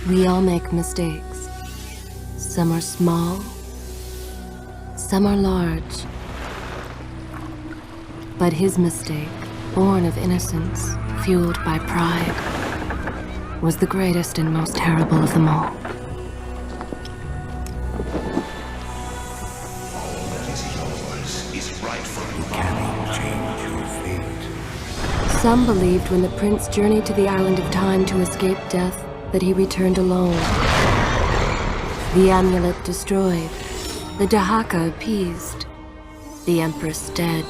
We all make mistakes. Some are small, some are large. But his mistake, born of innocence, fueled by pride, was the greatest and most terrible of them all. All that is yours is rightfully cannot change your fate. Some believed when the prince journeyed to the island of time to escape death that he returned alone. The amulet destroyed, the Dahaka appeased, the empress dead.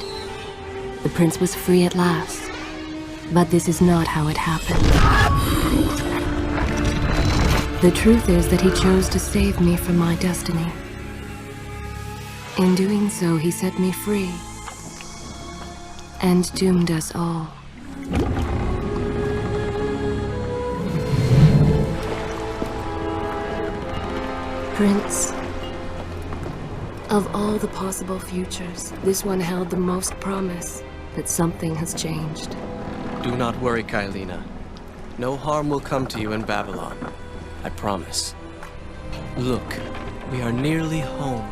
The prince was free at last. But this is not how it happened. The truth is that he chose to save me from my destiny. In doing so, he set me free and doomed us all. Prince, of all the possible futures, this one held the most promise that something has changed. Do not worry, Kailina. No harm will come to you in Babylon. I promise. Look, we are nearly home.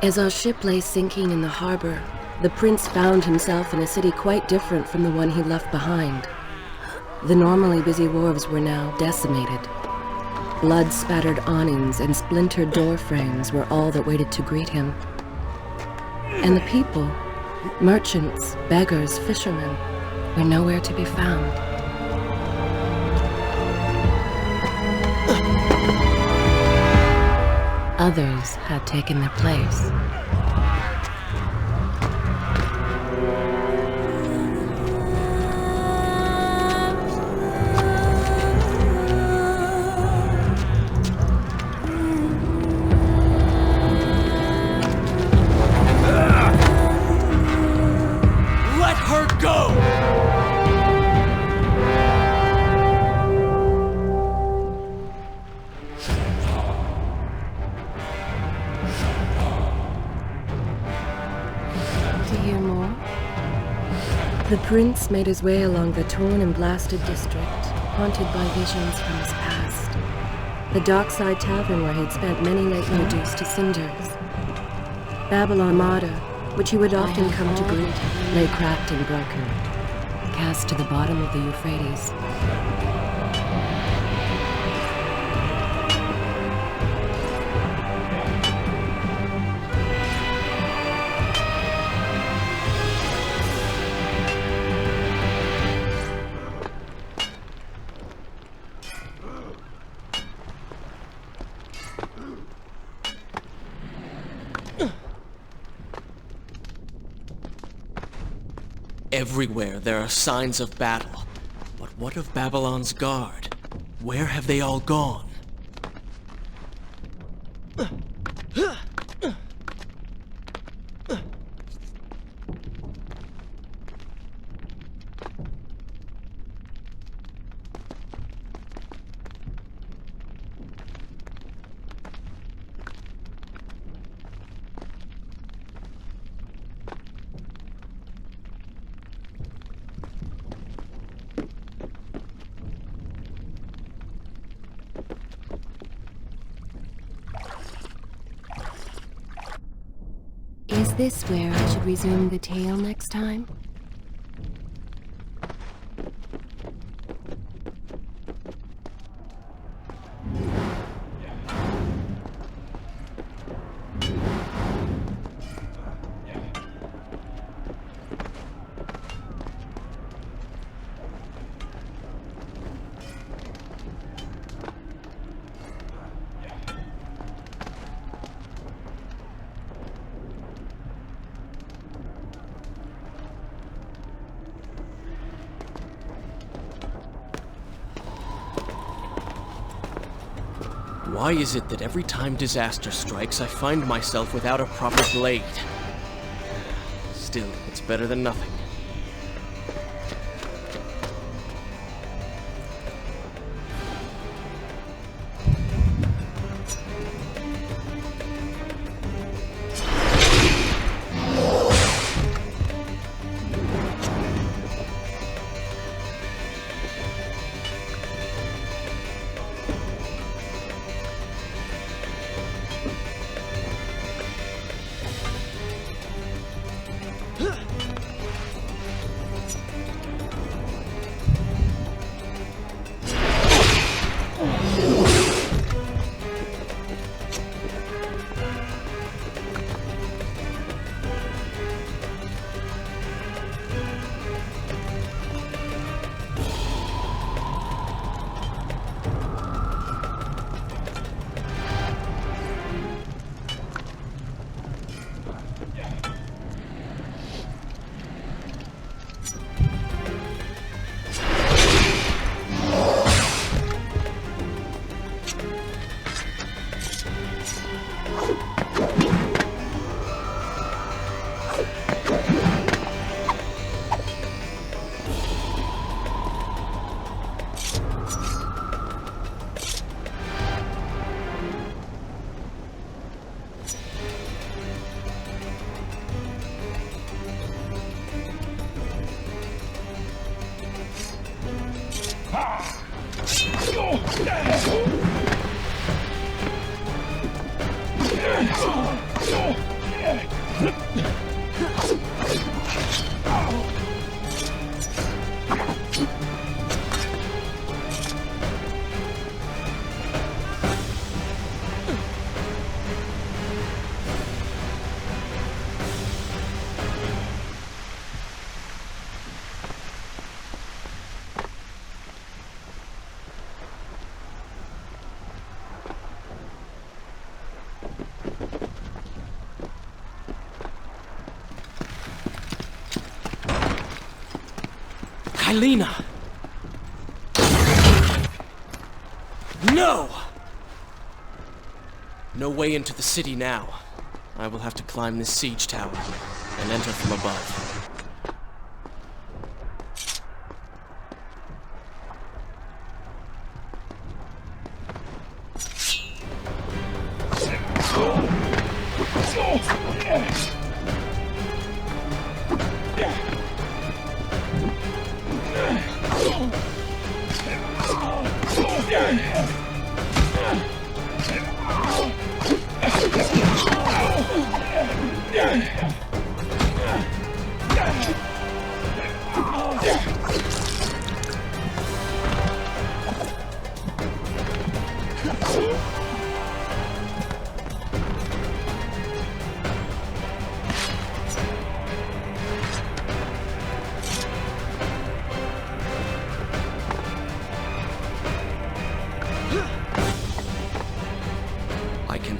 As our ship lay sinking in the harbor, the prince found himself in a city quite different from the one he left behind. The normally busy wharves were now decimated. Blood-spattered awnings and splintered door frames were all that waited to greet him. And the people, merchants, beggars, fishermen, were nowhere to be found. Others had taken their place. Let her go! The prince made his way along the torn and blasted district, haunted by visions from his past. The dockside tavern where he'd spent many nights reduced to cinders. Babylon Mada, which he would often come to greet, lay cracked and broken, cast to the bottom of the Euphrates. Everywhere there are signs of battle. But what of Babylon's guard? Where have they all gone? this where I should resume the tale next time? Why is it that every time disaster strikes, I find myself without a proper blade? Still, it's better than nothing. Kylina! No! No way into the city now. I will have to climb this siege tower and enter from above.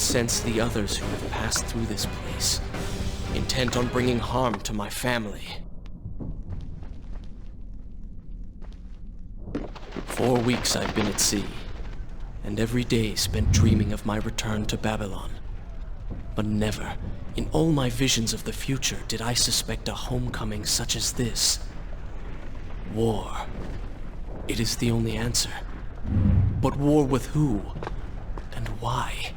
Sense the others who have passed through this place, intent on bringing harm to my family. 4 weeks I've been at sea, and every day spent dreaming of my return to Babylon. But never, in all my visions of the future, did I suspect a homecoming such as this. War. It is the only answer. But war with who? And why?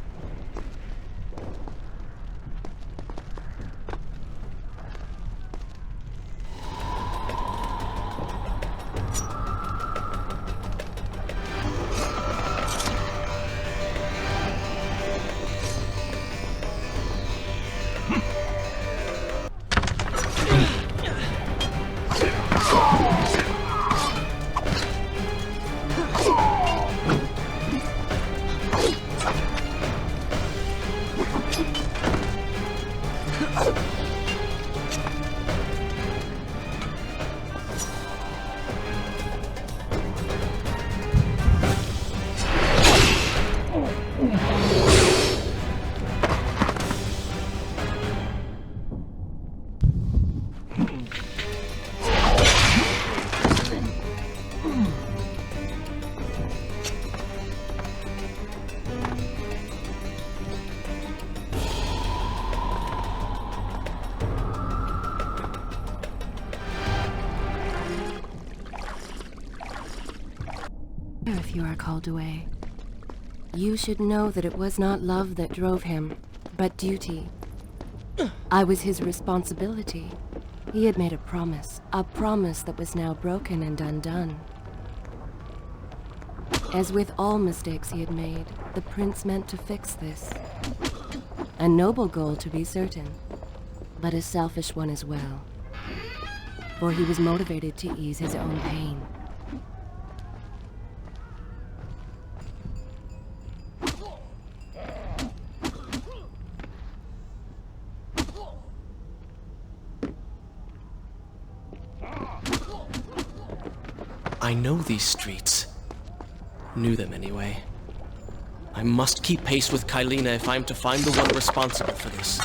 If you are called away, you should know that it was not love that drove him, but duty. I was his responsibility. He had made a promise that was now broken and undone. As with all mistakes he had made, the prince meant to fix this. A noble goal, to be certain, but a selfish one as well. For he was motivated to ease his own pain. I know these streets. Knew them anyway. I must keep pace with Kylina if I'm to find the one responsible for this.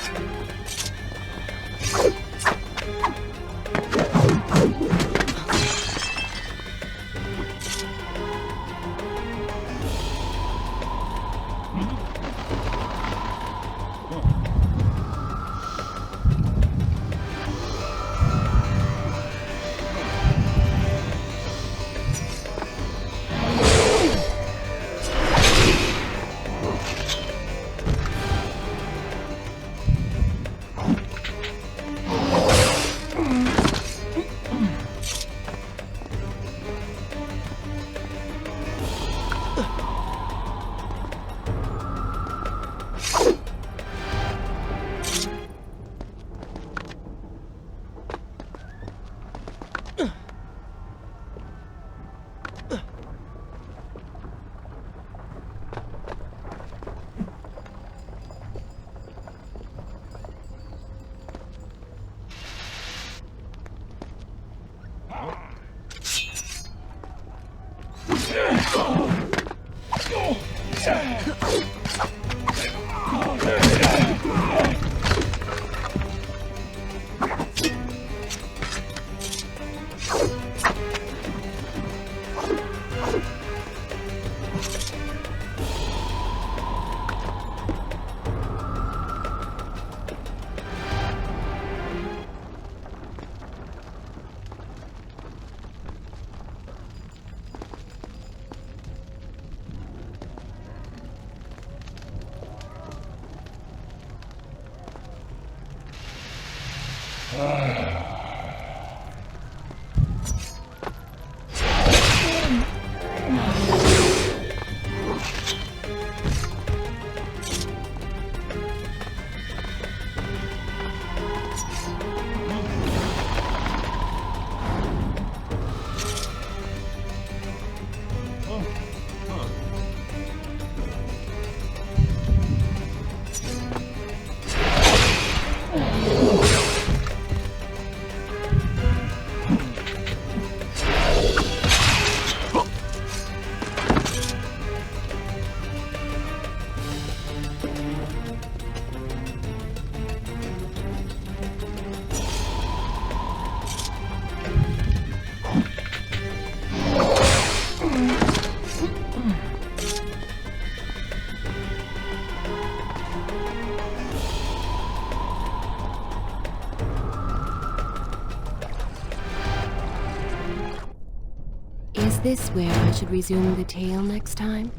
Is this where I should resume the tale next time?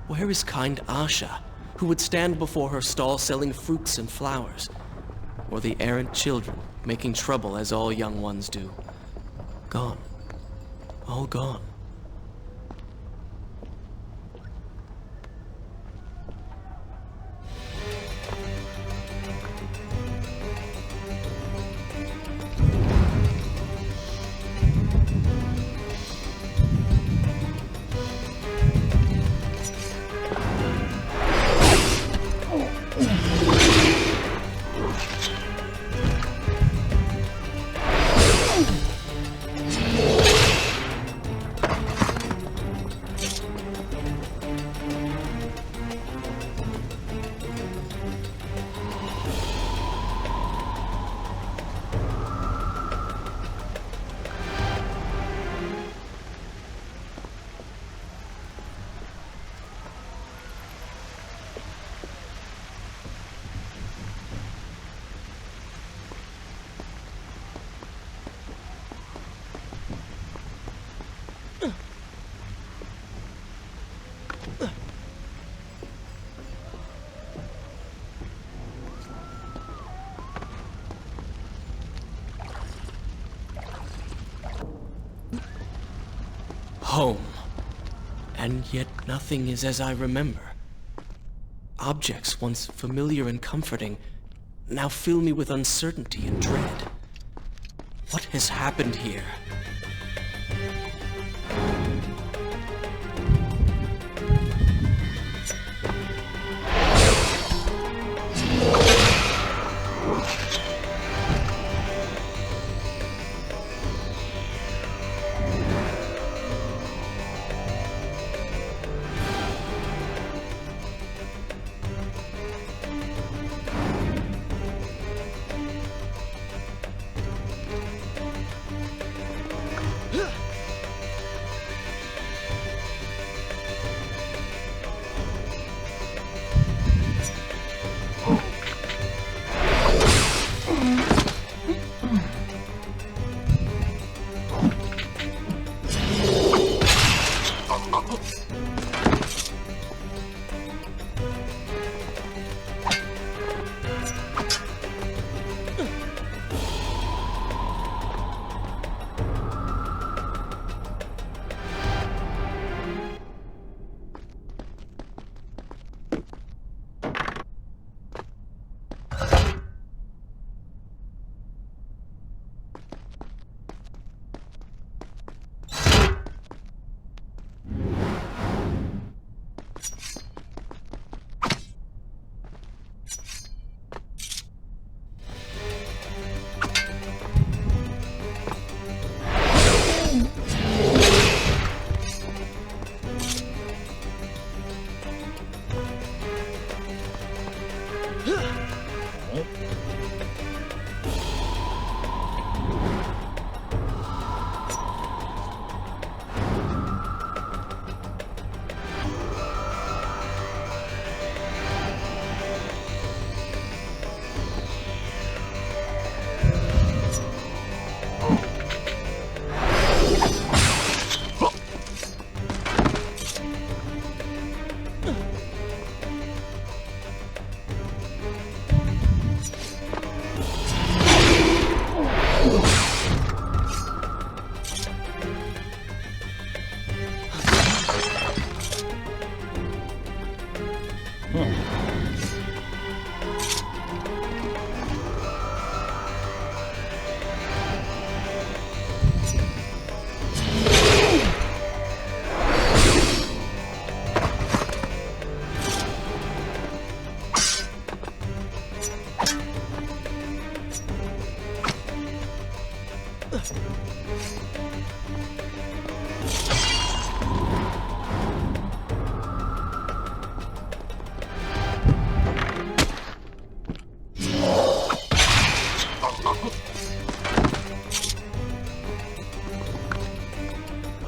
Where is kind Asha, who would stand before her stall selling fruits and flowers? Or the errant children, making trouble as all young ones do? Gone. All gone. And yet nothing is as I remember. Objects once familiar and comforting now fill me with uncertainty and dread. What has happened here?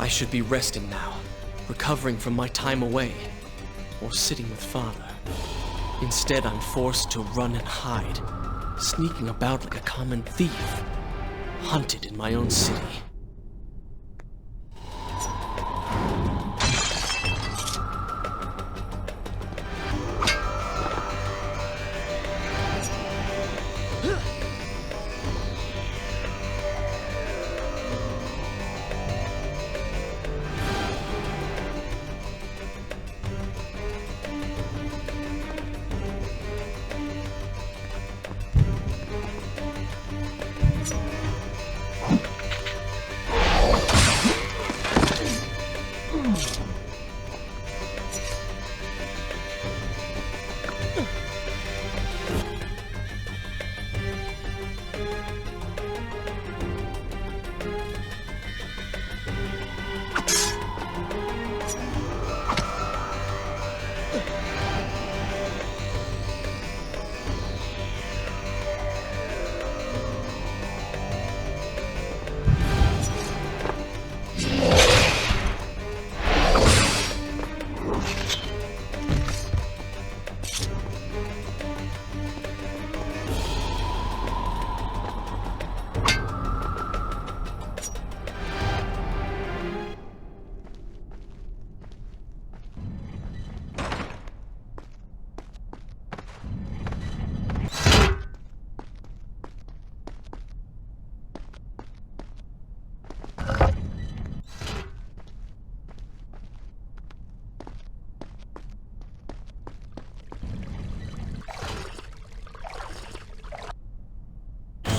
I should be resting now, recovering from my time away, or sitting with Father. Instead, I'm forced to run and hide, sneaking about like a common thief, hunted in my own city.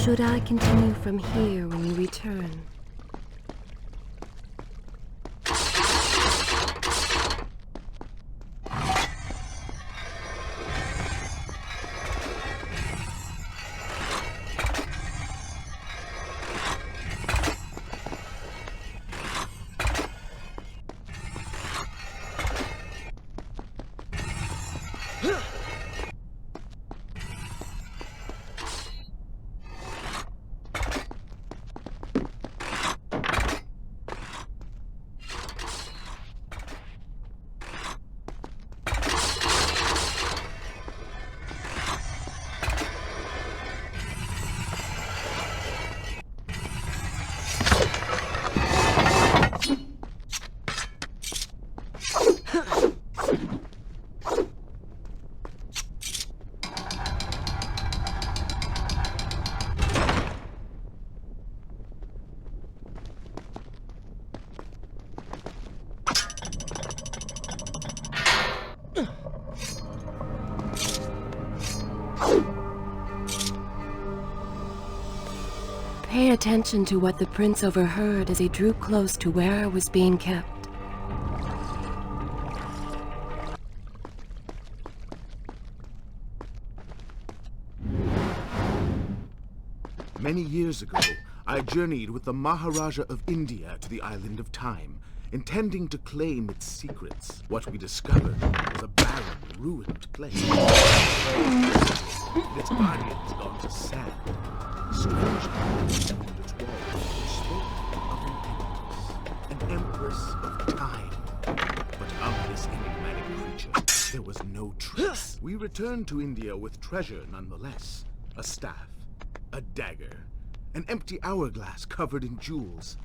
should I continue from here when you return? Pay attention to what the prince overheard as he drew close to where I was being kept. Many years ago, I journeyed with the Maharaja of India to the island of Time, intending to claim its secrets. What we discovered was a barren, ruined place. Its guardians gone to sand. Strange its walls spoke of an empress of time. But of this enigmatic creature, there was no trace. We returned to India with treasure nonetheless. A staff, a dagger, an empty hourglass covered in jewels,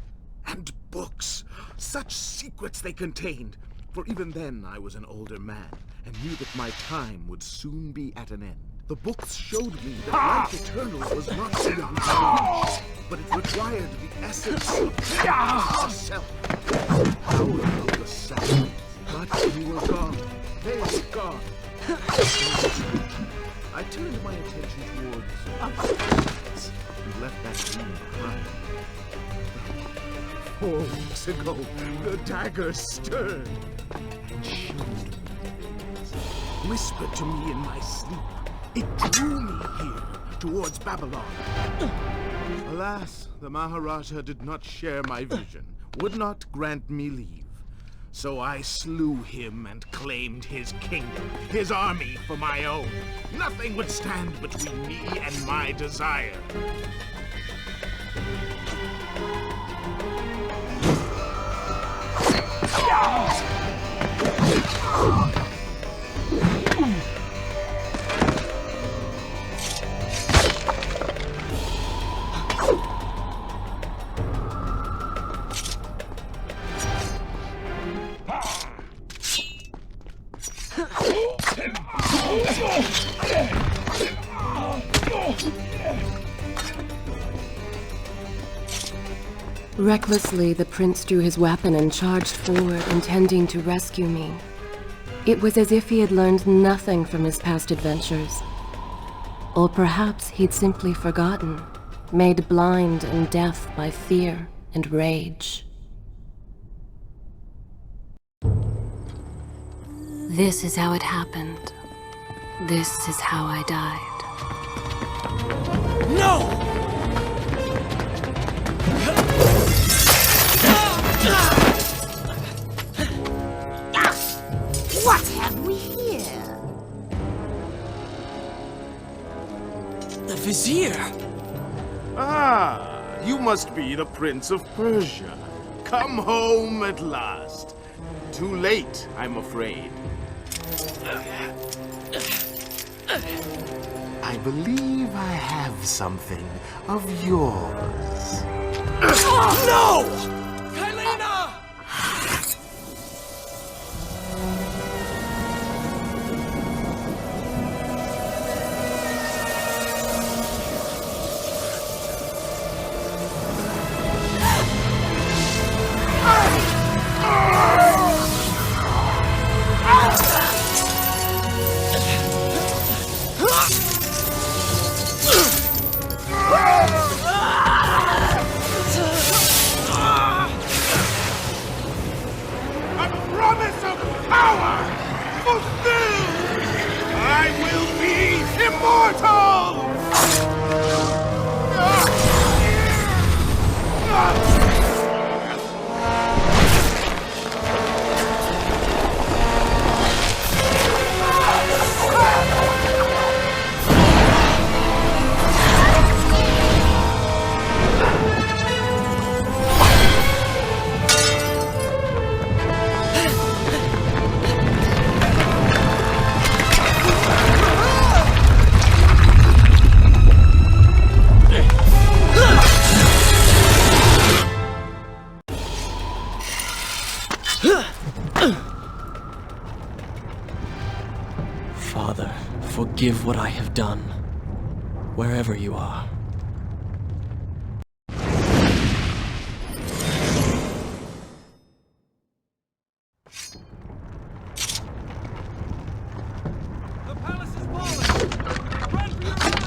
and books. Such secrets they contained. For even then I was an older man, and knew that my time would soon be at an end. The books showed me that life eternal was not beyond my reach, but it required the essence of herself, the power of the sound. But you were gone. They were gone. I turned my attention towards and left that dream behind. 4 weeks ago, the dagger stirred and showed me things, whispered to me in my sleep. It drew me here, towards Babylon. Alas, the Maharaja did not share my vision, would not grant me leave. So I slew him and claimed his kingdom, his army for my own. Nothing would stand between me and my desire. Recklessly, the prince drew his weapon and charged forward, intending to rescue me. It was as if he had learned nothing from his past adventures. Or perhaps he'd simply forgotten, made blind and deaf by fear and rage. This is how it happened. This is how I died. No! What have we here? The Vizier! Ah, you must be the Prince of Persia. Come home at last. Too late, I'm afraid. I believe I have something of yours. No! Kylena! Father, forgive what I have done, wherever you are. The palace is falling! Run for your lives!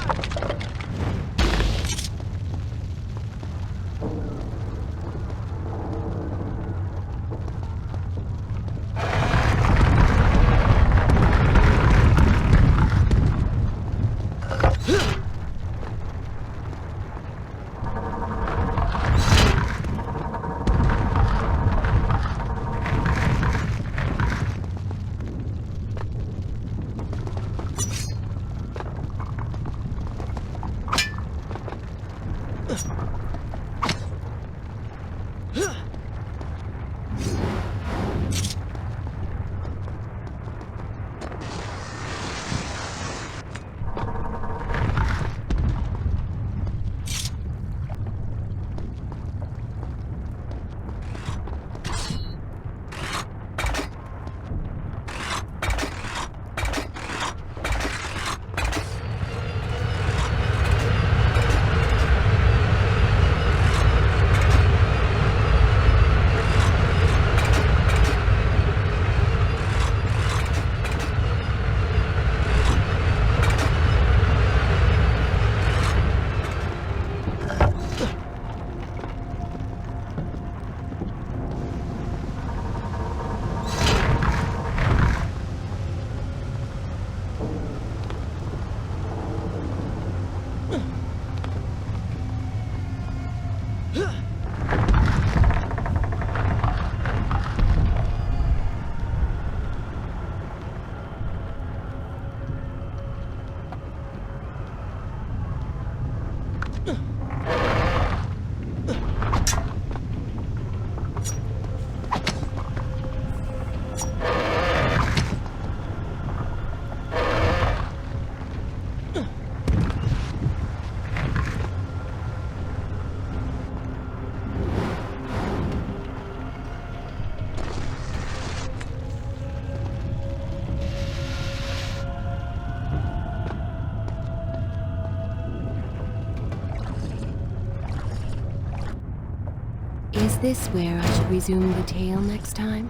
Is this where I should resume the tale next time?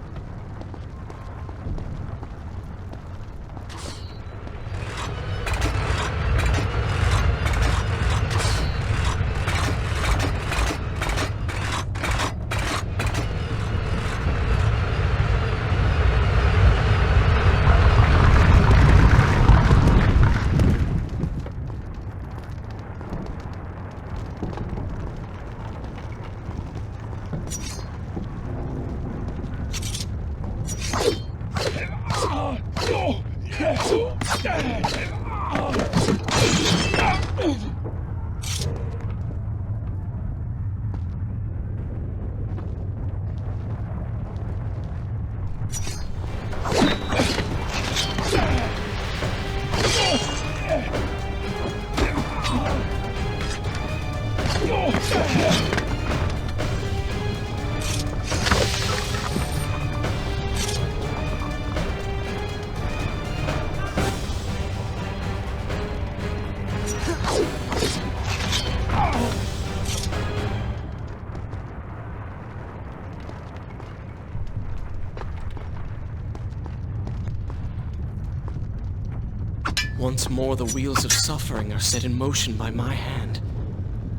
Once more the wheels of suffering are set in motion by my hand.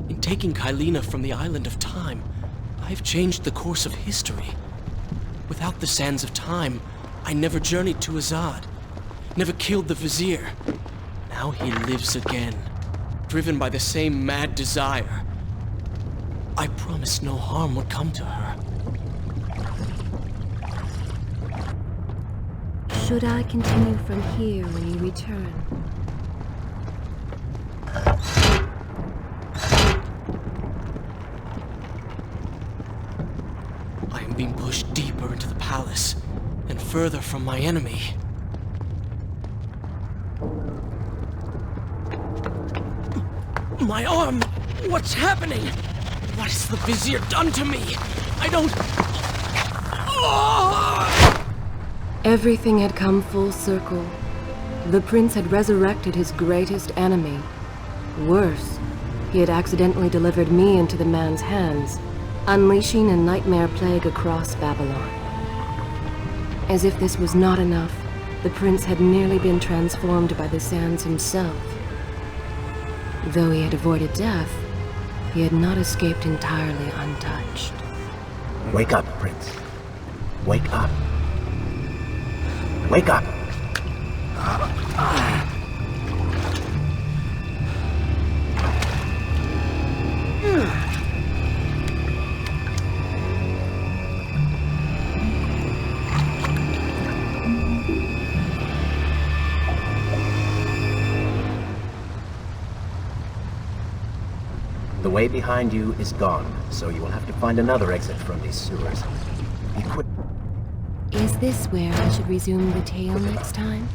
In taking Kylina from the island of time, I have changed the course of history. Without the sands of time, I never journeyed to Azad, never killed the vizier. Now he lives again, driven by the same mad desire. I promised no harm would come to her. Should I continue from here when you return? I am being pushed deeper into the palace and further from my enemy. My arm! What's happening? What has the Vizier done to me? I don't... Oh! Everything had come full circle. The prince had resurrected his greatest enemy. Worse, he had accidentally delivered me into the man's hands, unleashing a nightmare plague across Babylon. As if this was not enough, the prince had nearly been transformed by the sands himself. Though he had avoided death, he had not escaped entirely untouched. Wake up, Prince. Wake up. Wake up! The way behind you is gone, so you will have to find another exit from these sewers. Be quick. Is this where I should resume the tale next time?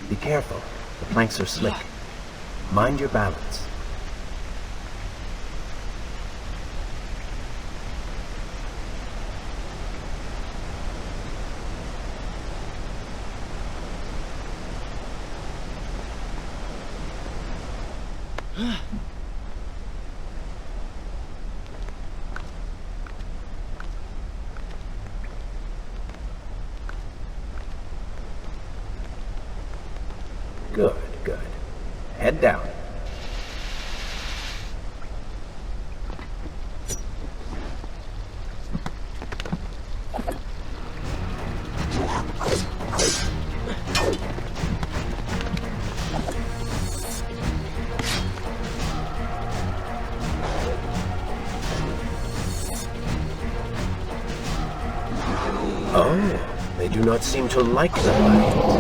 Be careful. The planks are slick. Mind your balance. Good, good. Head down. Oh, they do not seem to like the light.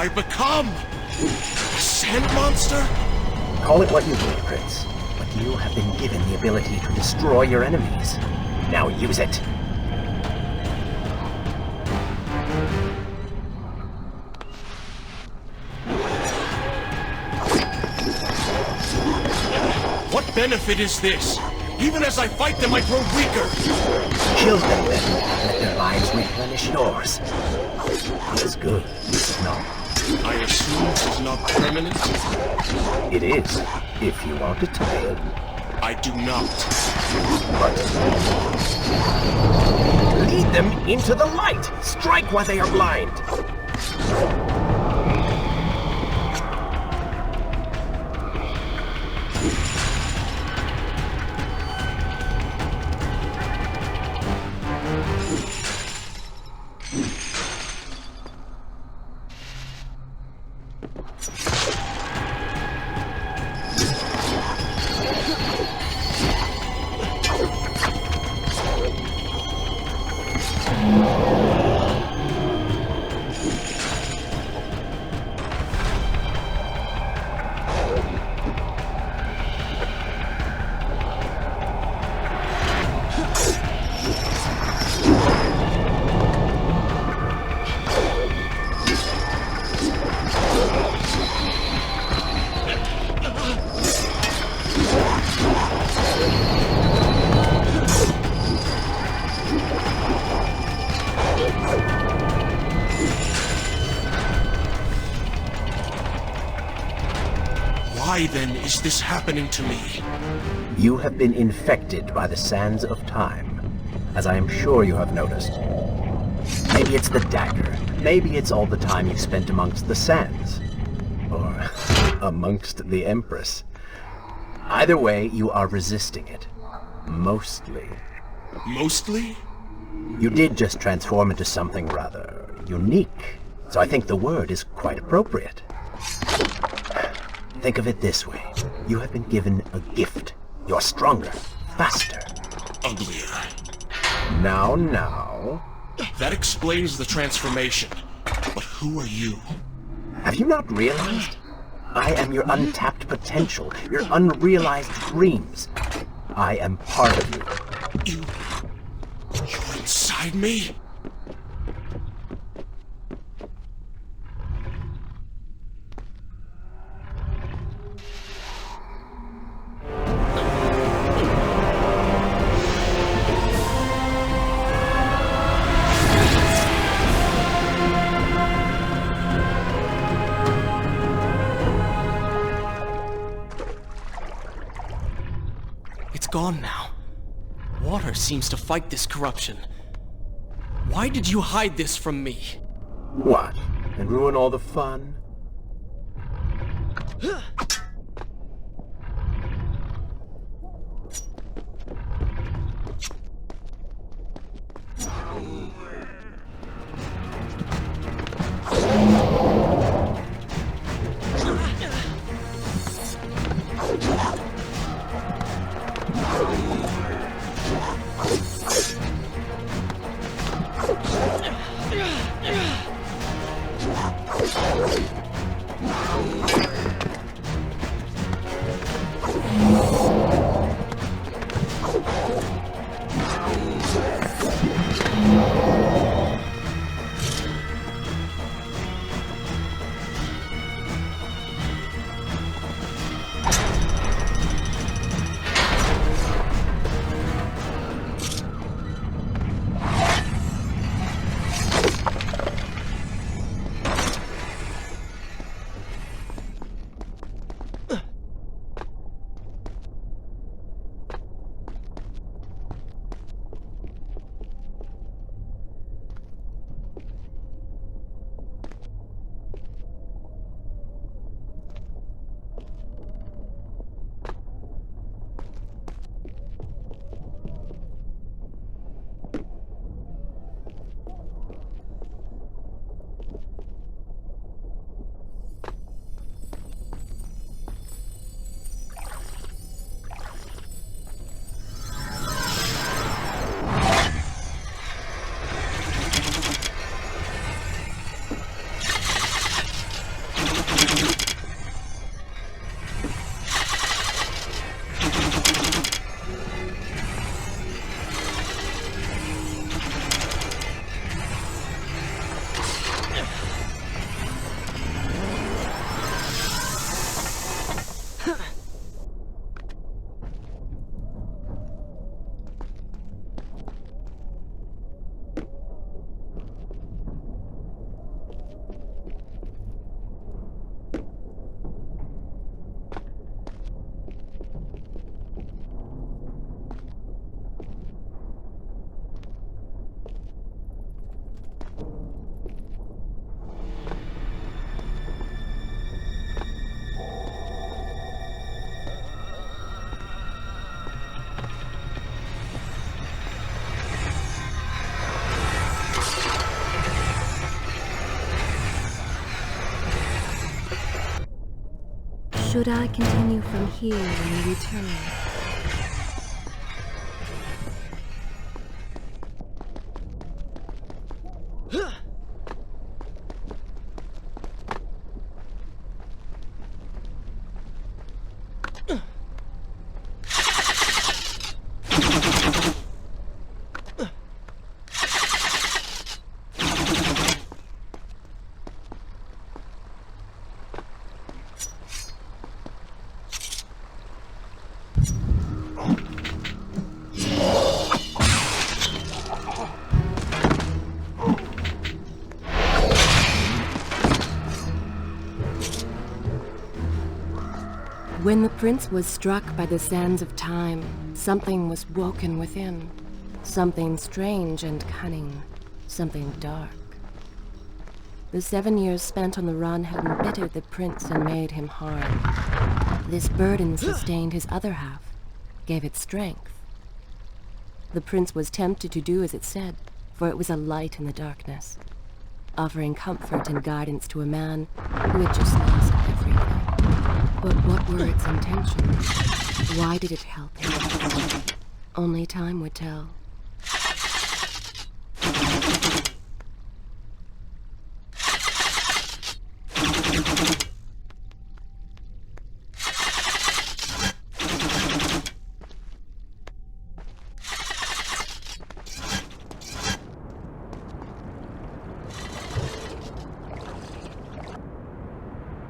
I become? A sand monster? Call it what you will, Prince, but you have been given the ability to destroy your enemies. Now use it. What benefit is this? Even as I fight them, I grow weaker. Kill them then. Let their lives replenish yours. It is good, is it not? I assume this is not permanent? It is, if you want it to be. I do not. But lead them into the light! Strike while they are blind! Why then is this happening to me? You have been infected by the sands of time, as I am sure you have noticed. Maybe it's the dagger. Maybe it's all the time you've spent amongst the sands. Or amongst the Empress. Either way, you are resisting it. Mostly. Mostly? You did just transform into something rather unique, so I think the word is quite appropriate. Think of it this way. You have been given a gift. You're stronger, faster. Uglier. Now. That explains the transformation. But who are you? Have you not realized? I am your untapped potential, your unrealized dreams. I am part of you. You're inside me? It's gone now. Water seems to fight this corruption. Why did you hide this from me? What? And ruin all the fun? should I continue from here when you return? When the prince was struck by the sands of time, something was woken within. Something strange and cunning. Something dark. The 7 years spent on the run had embittered the prince and made him hard. This burden sustained his other half, gave it strength. The prince was tempted to do as it said, for it was a light in the darkness, offering comfort and guidance to a man who had just lost everything. But what were its intentions? Why did it help him? Only time would tell.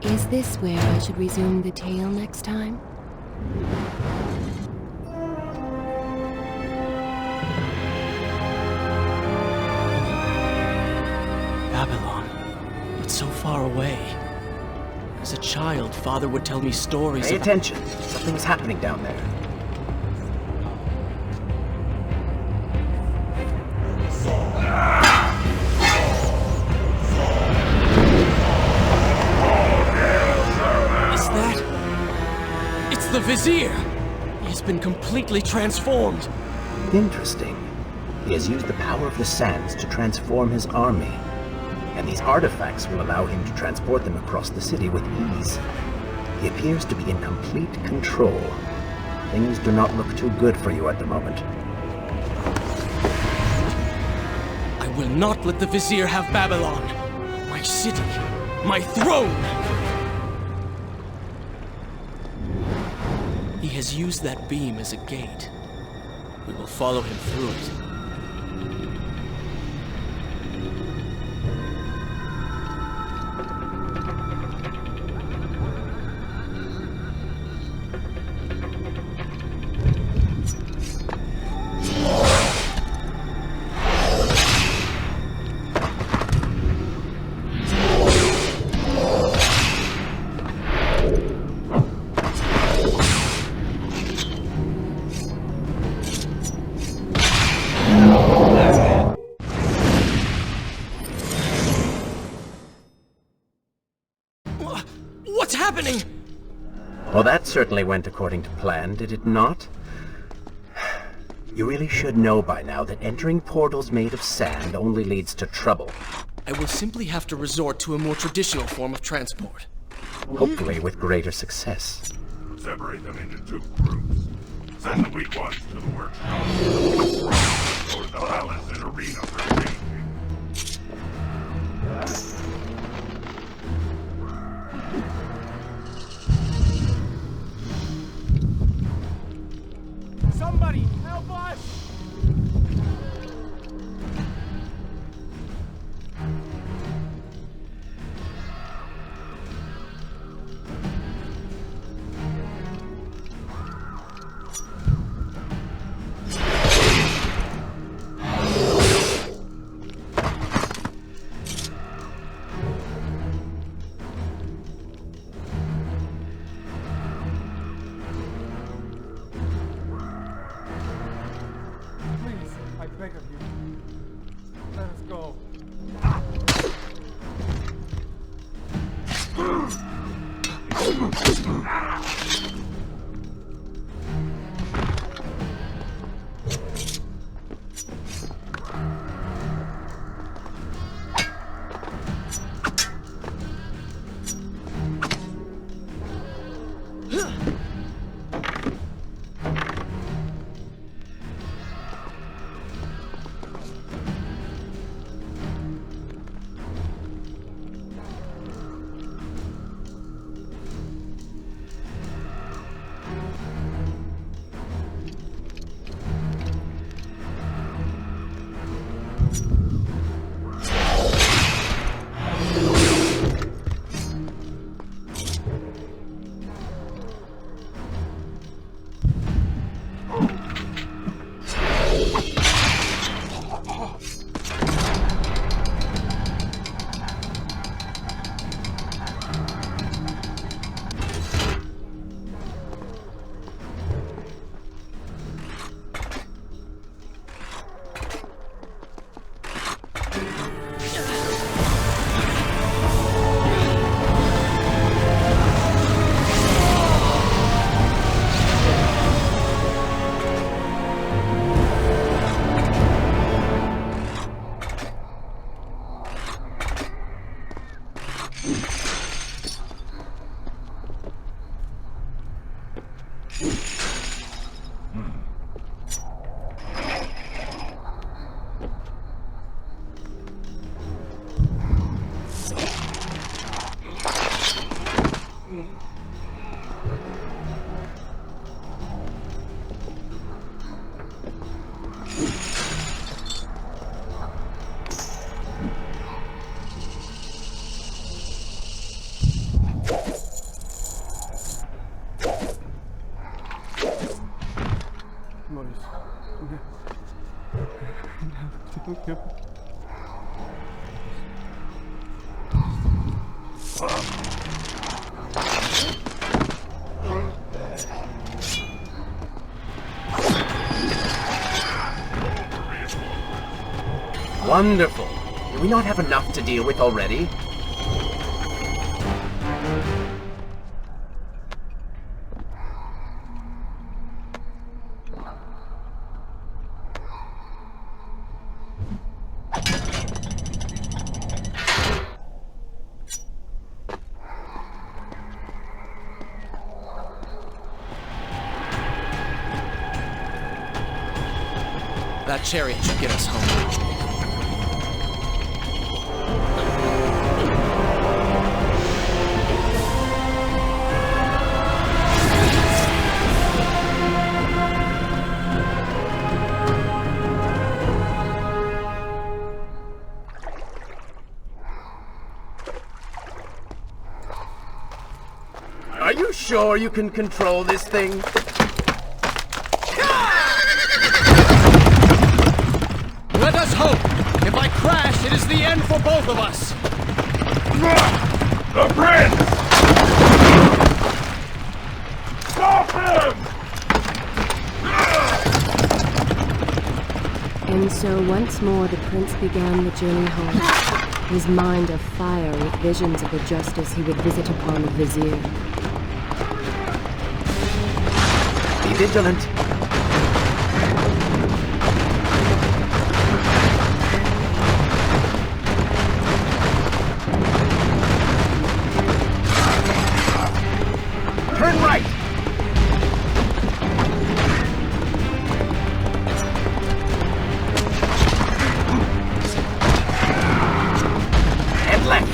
Is this where I should resume the tale next time? Babylon. It's so far away. As a child, Father would tell me stories Pay of... attention. Something's happening down there. The Vizier! He has been completely transformed. Interesting. He has used the power of the sands to transform his army. And these artifacts will allow him to transport them across the city with ease. He appears to be in complete control. Things do not look too good for you at the moment. I will not let the Vizier have Babylon. My city. My throne! He has used that beam as a gate. We will follow him through it. What's happening? Well, that certainly went according to plan, did it not? You really should know by now that entering portals made of sand only leads to trouble. I will simply have to resort to a more traditional form of transport. Hopefully with greater success. Separate them into 2 groups. Send the weak ones to the workshop. Or the palace and arena for changing. Somebody help us! Please, I beg of you. Let us go. Wonderful. Do we not have enough to deal with already? That chariot should get us home. Are you sure you can control this thing? Let us hope! If I crash, it is the end for both of us! The prince! Stop him! And so once more the prince began the journey home, his mind afire with visions of the justice he would visit upon the vizier. Be vigilant. Turn right! And left!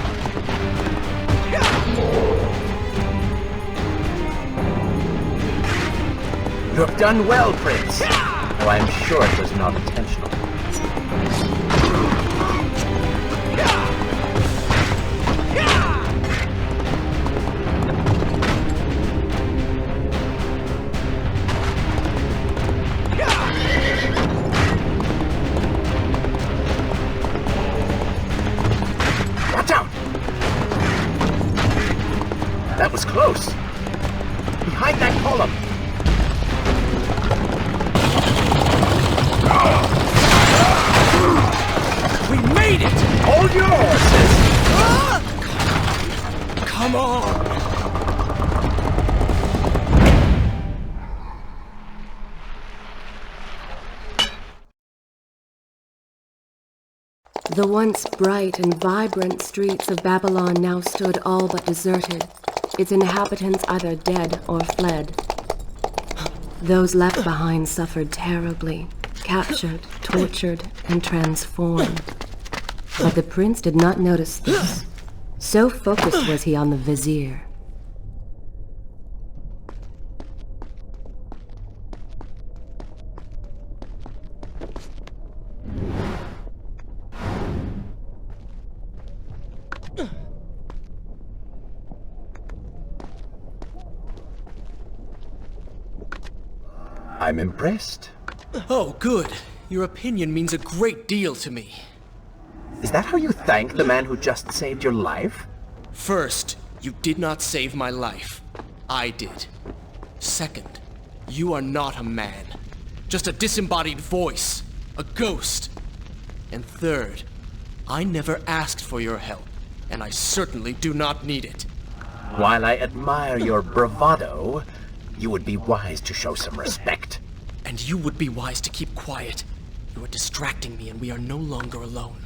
You have done well, Prince. Though I am sure it was not intentional. Watch out! That was close. Behind that column. We made it! Hold your horses! Come on! The once bright and vibrant streets of Babylon now stood all but deserted, its inhabitants either dead or fled. Those left behind suffered terribly, captured, tortured, and transformed. But the prince did not notice this. So focused was he on the vizier. I'm impressed. Oh, good. Your opinion means a great deal to me. Is that how you thank the man who just saved your life? First, you did not save my life. I did. Second, you are not a man. Just a disembodied voice. A ghost. And third, I never asked for your help, and I certainly do not need it. While I admire your bravado, you would be wise to show some respect. And you would be wise to keep quiet. You are distracting me, and we are no longer alone.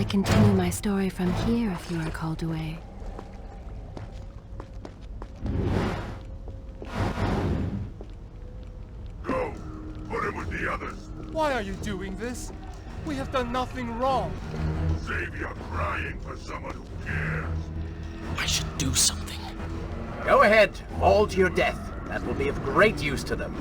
continue my story from here if you are called away. Go! Put him with the others! Why are you doing this? We have done nothing wrong. Save your crying for someone who cares. I should do something. Go ahead, fall to your death. That will be of great use to them.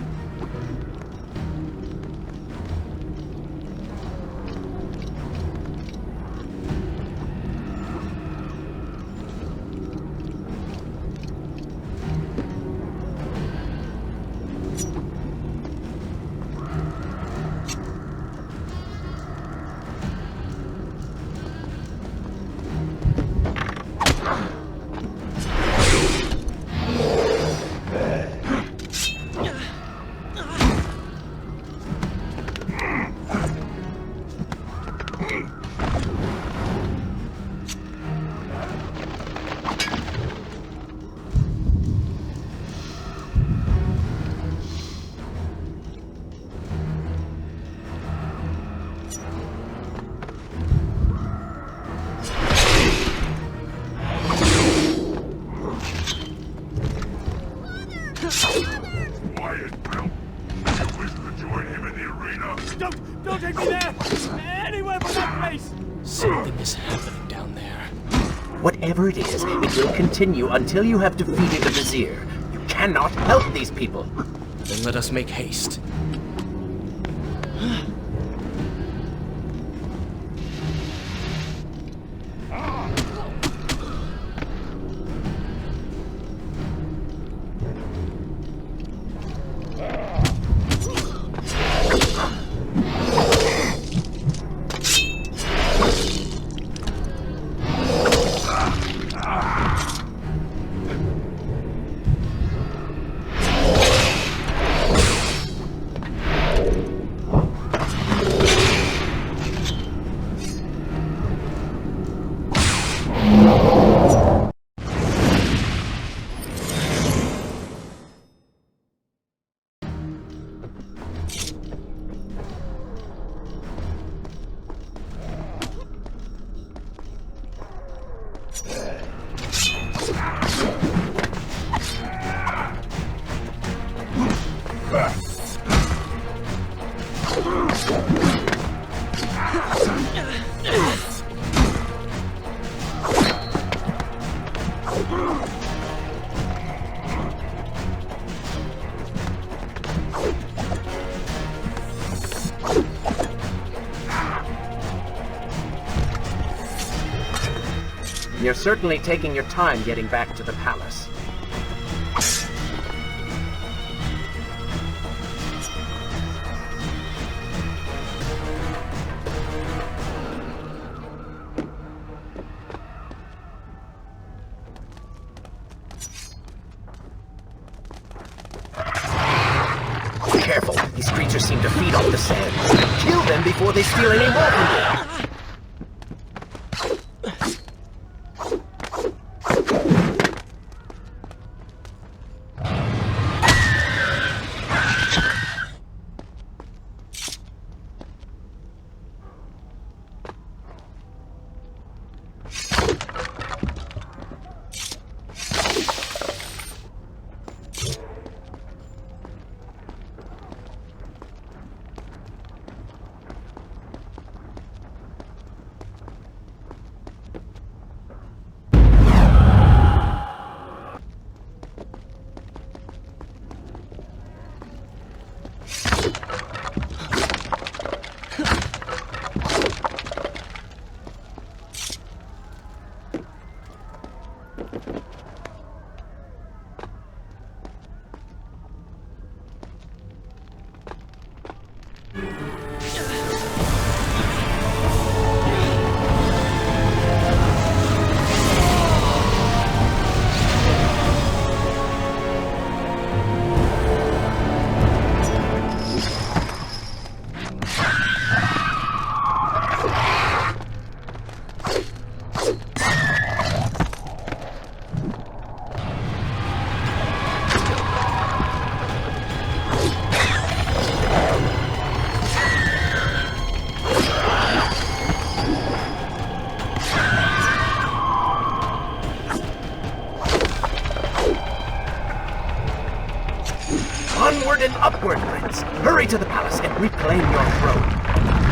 Quiet, Will. You wish to join him in the arena? Don't take me there! Anywhere but that place! Something is happening down there. Whatever it is, it will continue until you have defeated the Vizier. You cannot help these people. Then let us make haste. You're certainly taking your time getting back to the palace. Careful, these creatures seem to feed off the sand. Kill them before they steal any more from you. palace and reclaim your throne.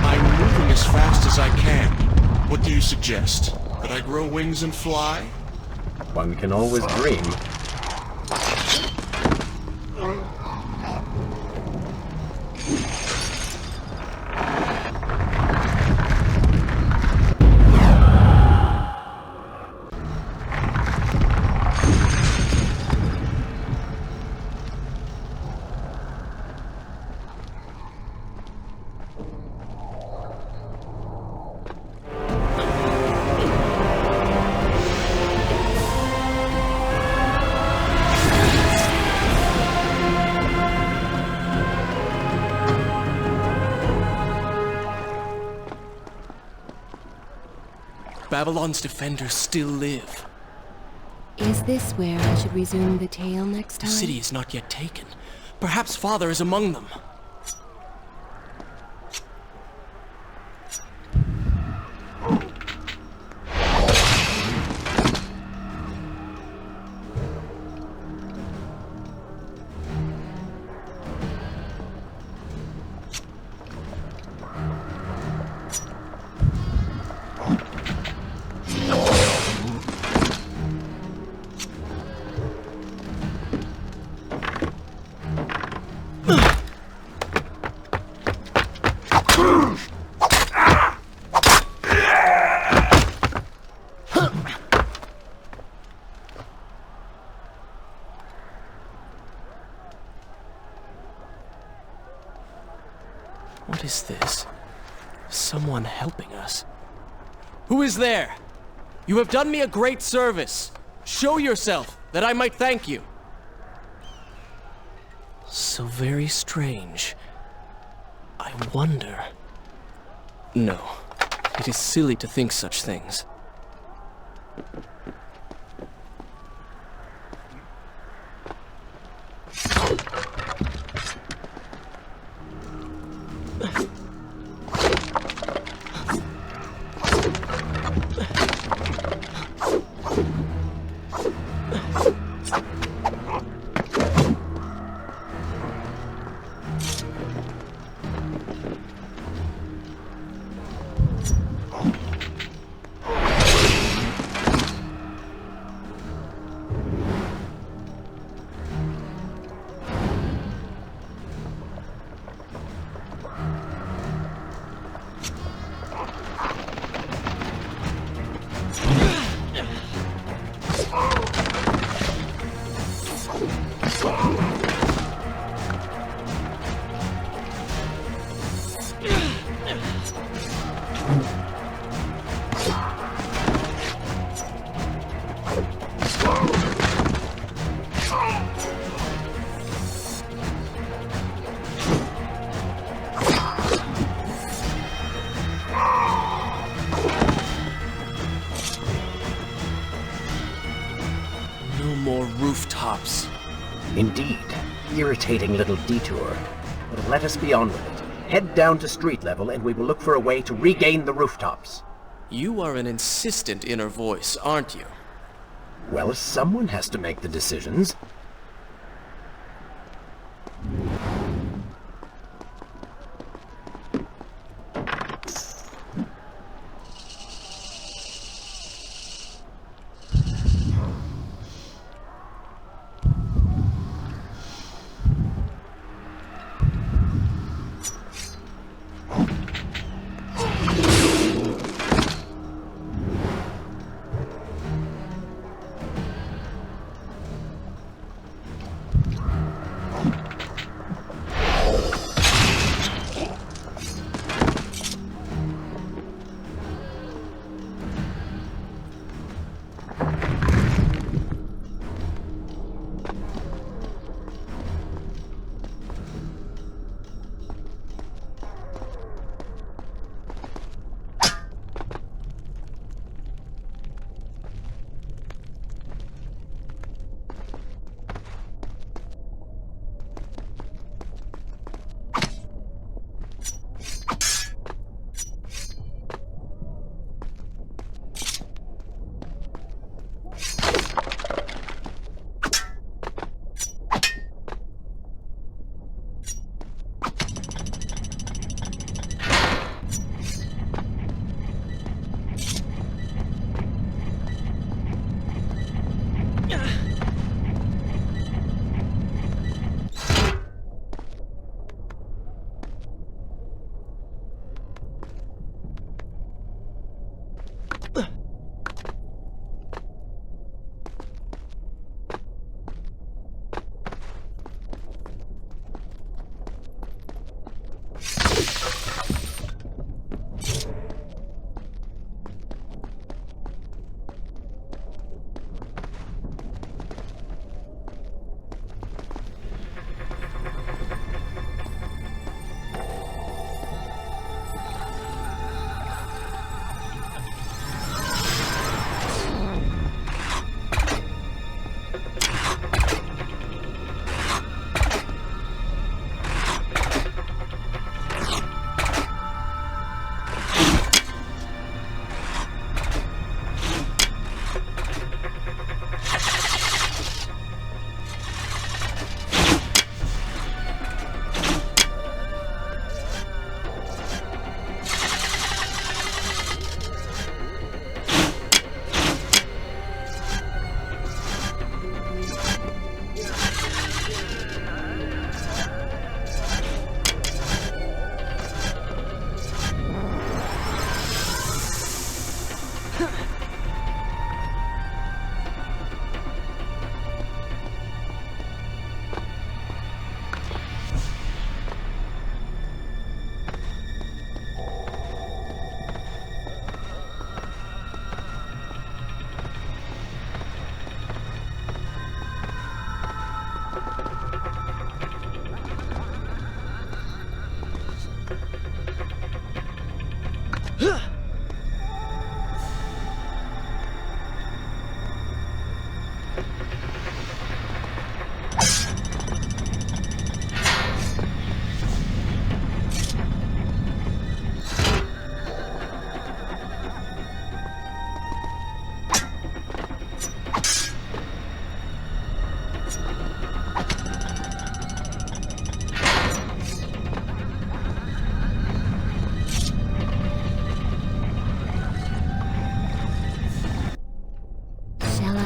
I'm moving as fast as I can. What do you suggest? That I grow wings and fly? One can always dream. Babylon's defenders still live. Is this where I should resume the tale next The time? city is not yet taken. Perhaps Father is among them. What is this? Someone helping us. Who is there? You have done me a great service. Show yourself, that I might thank you. So very strange. I wonder... No, it is silly to think such things. No more rooftops. Indeed. Irritating little detour. But let us be on with it. Head down to street level and we will look for a way to regain the rooftops. You are an insistent inner voice, aren't you? Well, someone has to make the decisions.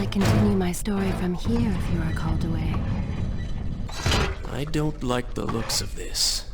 might continue my story from here if you are called away. I don't like the looks of this.